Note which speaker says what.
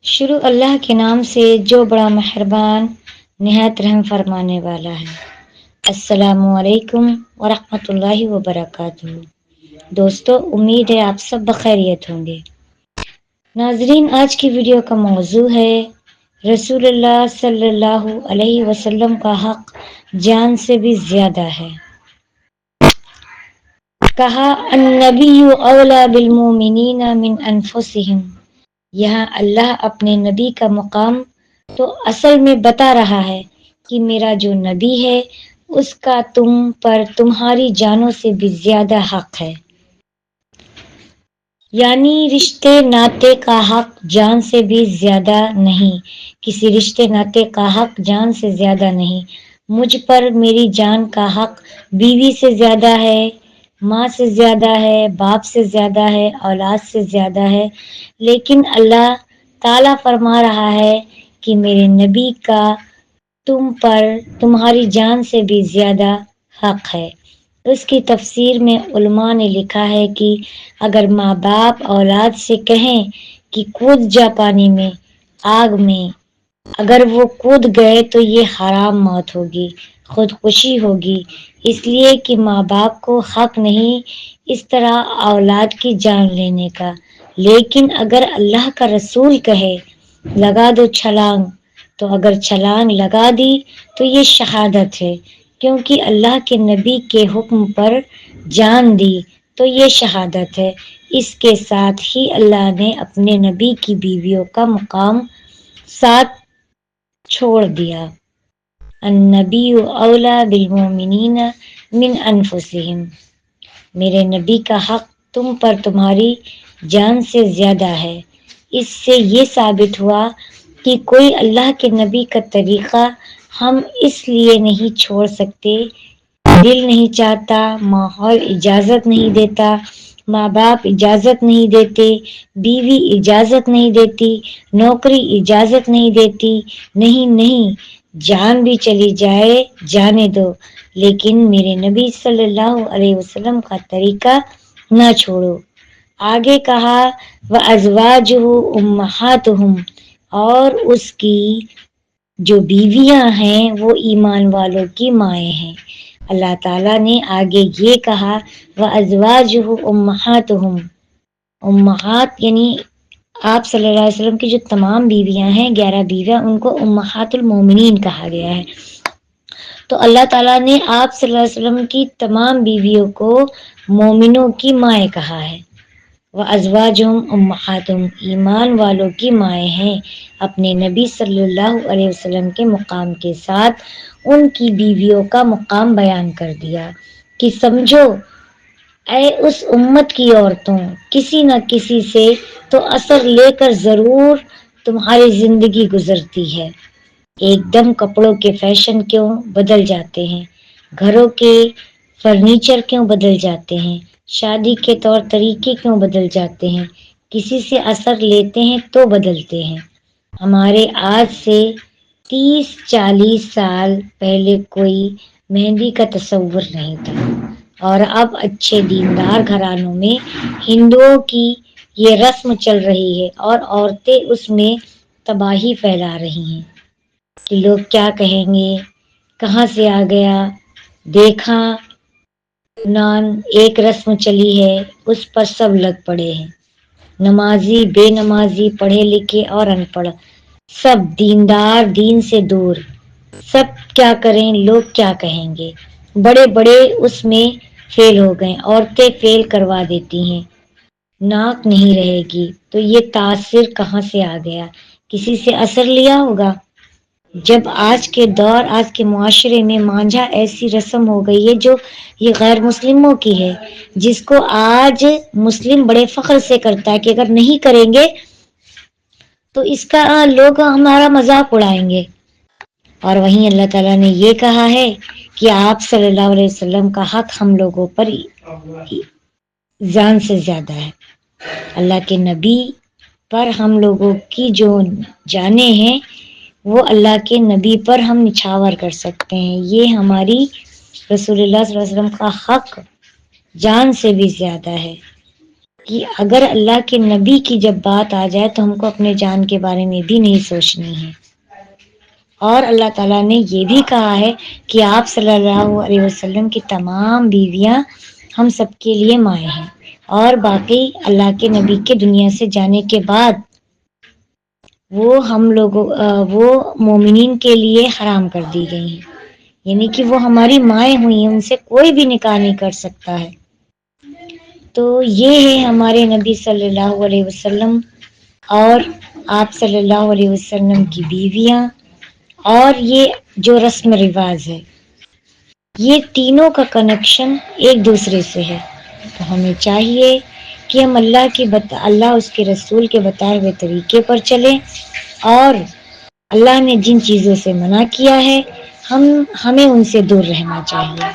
Speaker 1: شروع اللہ کے نام سے جو بڑا مہربان نہایت رحم فرمانے والا ہے۔ السلام علیکم ورحمۃ اللہ وبرکاتہ۔ دوستو، امید ہے آپ سب بخیریت ہوں گے۔ ناظرین، آج کی ویڈیو کا موضوع ہے رسول اللہ صلی اللہ علیہ وسلم کا حق جان سے بھی زیادہ ہے۔ کہا النبی اولی بالمؤمنین من انفسہم۔ یہاں اللہ اپنے نبی کا مقام تو اصل میں بتا رہا ہے کہ میرا جو نبی ہے اس کا تم پر تمہاری جانوں سے بھی زیادہ حق ہے، یعنی رشتے ناطے کا حق جان سے بھی زیادہ نہیں، کسی رشتے ناطے کا حق جان سے زیادہ نہیں۔ مجھ پر میری جان کا حق بیوی سے زیادہ ہے، ماں سے زیادہ ہے، باپ سے زیادہ ہے، اولاد سے زیادہ ہے، لیکن اللہ تعالیٰ فرما رہا ہے کہ میرے نبی کا تم پر تمہاری جان سے بھی زیادہ حق ہے۔ اس کی تفسیر میں علماء نے لکھا ہے کہ اگر ماں باپ اولاد سے کہیں کہ کود جا پانی میں، آگ میں، اگر وہ کود گئے تو یہ حرام موت ہوگی، خودکشی ہوگی، اس لیے کہ ماں باپ کو حق نہیں اس طرح اولاد کی جان لینے کا۔ لیکن اگر اللہ کا رسول کہے لگا دو چھلانگ، تو اگر چھلانگ لگا دی تو یہ شہادت ہے، کیونکہ اللہ کے نبی کے حکم پر جان دی تو یہ شہادت ہے۔ اس کے ساتھ ہی اللہ نے اپنے نبی کی بیویوں کا مقام ساتھ چھوڑ دیا۔ النبی اولی بالمؤمنین من انفسہم۔ میرے نبی کا حق تم پر تمہاری جان سے زیادہ ہے۔ اس سے یہ ثابت ہوا کہ کوئی اللہ کے نبی کا طریقہ ہم اس لیے نہیں چھوڑ سکتے، دل نہیں چاہتا، ماحول اجازت نہیں دیتا، ماں باپ اجازت نہیں دیتے، بیوی اجازت نہیں دیتی، نوکری اجازت نہیں دیتی، نہیں، جان بھی چلی جائے جانے دو، لیکن میرے نبی صلی اللہ علیہ وسلم کا طریقہ نہ چھوڑو۔ آگے کہا وَأَزْوَاجُهُ أُمَّهَاتُهُمْ، اور اس کی جو بیویاں ہیں وہ ایمان والوں کی مائیں ہیں۔ اللہ تعالیٰ نے آگے یہ کہا وَأَزْوَاجُهُ أُمَّهَاتُهُمْ، امہات یعنی آپ صلی اللہ علیہ وسلم کی جو تمام بیویاں ہیں، 11 بیویاں، ان کو امہات المومنین کہا گیا ہے۔ تو اللہ تعالیٰ نے آپ صلی اللہ علیہ وسلم کی تمام بیویوں کو مومنوں کی مائیں کہا ہے۔ وَأَزْوَاجُهُمْ أُمَّهَاتُهُمْ، ایمان والوں کی مائیں ہیں۔ اپنے نبی صلی اللہ علیہ وسلم کے مقام کے ساتھ ان کی بیویوں کا مقام بیان کر دیا کہ سمجھو اے اس امت کی عورتوں، کسی نہ کسی سے تو اثر لے کر ضرور تمہاری زندگی گزرتی ہے۔ ایک دم کپڑوں کے فیشن کیوں بدل جاتے ہیں، گھروں کے فرنیچر کیوں بدل جاتے ہیں، شادی کے طور طریقے کیوں بدل جاتے ہیں، کسی سے اثر لیتے ہیں تو بدلتے ہیں۔ ہمارے آج سے 30-40 سال پہلے کوئی مہندی کا تصور نہیں تھا، اور اب اچھے دیندار گھرانوں میں ہندوؤں کی یہ رسم چل رہی ہے اور عورتیں اس میں تباہی پھیلا رہی ہیں کہ لوگ کیا کہیں گے، کہاں سے آ گیا، دیکھا نان ایک رسم چلی ہے اس پر سب لگ پڑے ہیں، نمازی بے نمازی، پڑھے لکھے اور ان پڑھ، سب دیندار دین سے دور، سب کیا کریں، لوگ کیا کہیں گے، بڑے بڑے اس میں فیل ہو گئے، عورتیں فیل کروا دیتی ہیں، ناک نہیں رہے گی، تو یہ تاثر کہاں سے آ گیا، کسی سے اثر لیا ہوگا۔ جب آج کے دور، آج کے معاشرے میں مانجھا ایسی رسم ہو گئی ہے جو یہ غیر مسلموں کی ہے، جس کو آج مسلم بڑے فخر سے کرتا ہے کہ اگر نہیں کریں گے تو اس کا لوگ ہمارا مذاق اڑائیں گے۔ اور وہیں اللہ تعالیٰ نے یہ کہا ہے کہ آپ صلی اللہ علیہ وسلم کا حق ہم لوگوں پر جان سے زیادہ ہے۔ اللہ کے نبی پر ہم لوگوں کی جو جانیں ہیں وہ اللہ کے نبی پر ہم نچھاور کر سکتے ہیں۔ یہ ہماری رسول اللہ صلی اللہ علیہ وسلم کا حق جان سے بھی زیادہ ہے۔ کہ اگر اللہ کے نبی کی جب بات آ جائے تو ہم کو اپنے جان کے بارے میں بھی نہیں سوچنی ہے. اور اللہ تعالیٰ نے یہ بھی کہا ہے کہ آپ صلی اللہ علیہ وسلم کی تمام بیویاں ہم سب کے لیے مائیں ہیں، اور باقی اللہ کے نبی کے دنیا سے جانے کے بعد وہ ہم لوگوں وہ مومنین کے لیے حرام کر دی گئی ہیں، یعنی کہ وہ ہماری مائیں ہوئی ہیں، ان سے کوئی بھی نکاح نہیں کر سکتا ہے. تو یہ ہے ہمارے نبی صلی اللہ علیہ وسلم اور آپ صلی اللہ علیہ وسلم کی بیویاں، اور یہ جو رسم رواج ہے، یہ تینوں کا کنیکشن ایک دوسرے سے ہے. تو ہمیں چاہیے کہ ہم اللہ اس کے رسول کے بتائے ہوئے طریقے پر چلیں، اور اللہ نے جن چیزوں سے منع کیا ہے ہمیں ان سے دور رہنا چاہیے.